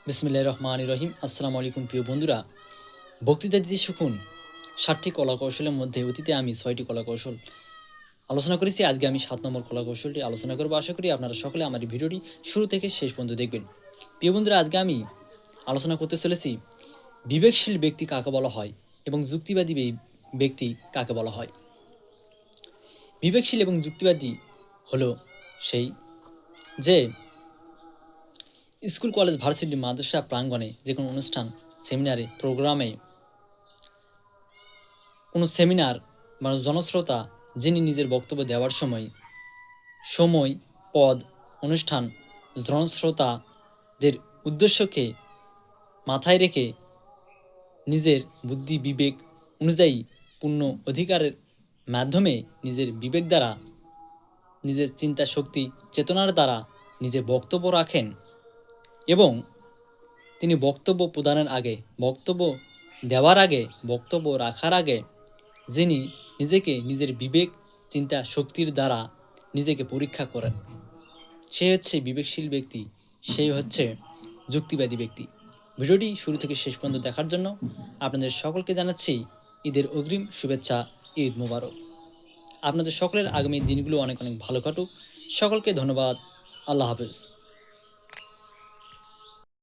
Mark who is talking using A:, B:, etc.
A: বিসমিল্লাহির রহমানির রহিম। আসসালামু আলাইকুম প্রিয় বন্ধুরা, বক্তৃতা দিতে শিখুন 60টি কলা কৌশলের মধ্যে অতীতে আমি 6টি কলা কৌশল আলোচনা করেছি। আজকে আমি 7 নম্বর কলা কৌশলটি আলোচনা করব। আশা করি আপনারা সকলে আমার এই ভিডিওটি শুরু থেকে শেষ পর্যন্ত দেখবেন। প্রিয় বন্ধুরা, আজকে আমি আলোচনা করতে চলেছি বিবেকশীল ব্যক্তি কাকে বলা হয় এবং যুক্তিবাদী ব্যক্তি কাকে বলা হয়। বিবেকশীল এবং যুক্তিবাদী হলো সেই যে স্কুল, কলেজ, ভার্সিটি, মাদ্রাসা প্রাঙ্গণে যে কোনো অনুষ্ঠান, সেমিনারে, প্রোগ্রামে, কোনো সেমিনার বা জনশ্রোতা যিনি নিজের বক্তব্য দেওয়ার সময়, পদ, অনুষ্ঠান, জনশ্রোতাদের উদ্দেশ্যকে মাথায় রেখে নিজের বুদ্ধি বিবেক অনুযায়ী পূর্ণ অধিকারের মাধ্যমে নিজের বিবেক দ্বারা, নিজের চিন্তা শক্তি চেতনার দ্বারা নিজের বক্তব্য রাখেন এবং তিনি বক্তব্য প্রদানের আগে, বক্তব্য দেওয়ার আগে, বক্তব্য রাখার আগে যিনি নিজেকে নিজের বিবেক চিন্তা শক্তির দ্বারা নিজেকে পরীক্ষা করেন, সে হচ্ছে বিবেকশীল ব্যক্তি, সেই হচ্ছে যুক্তিবাদী ব্যক্তি। ভিডিওটি শুরু থেকে শেষ পর্যন্ত দেখার জন্য আপনাদের সকলকে জানাচ্ছি ঈদের অগ্রিম শুভেচ্ছা। ঈদ মোবারক। আপনাদের সকলের আগামী দিনগুলো অনেক অনেক ভালো কাটুক। সকলকে ধন্যবাদ। আল্লাহ হাফেজ।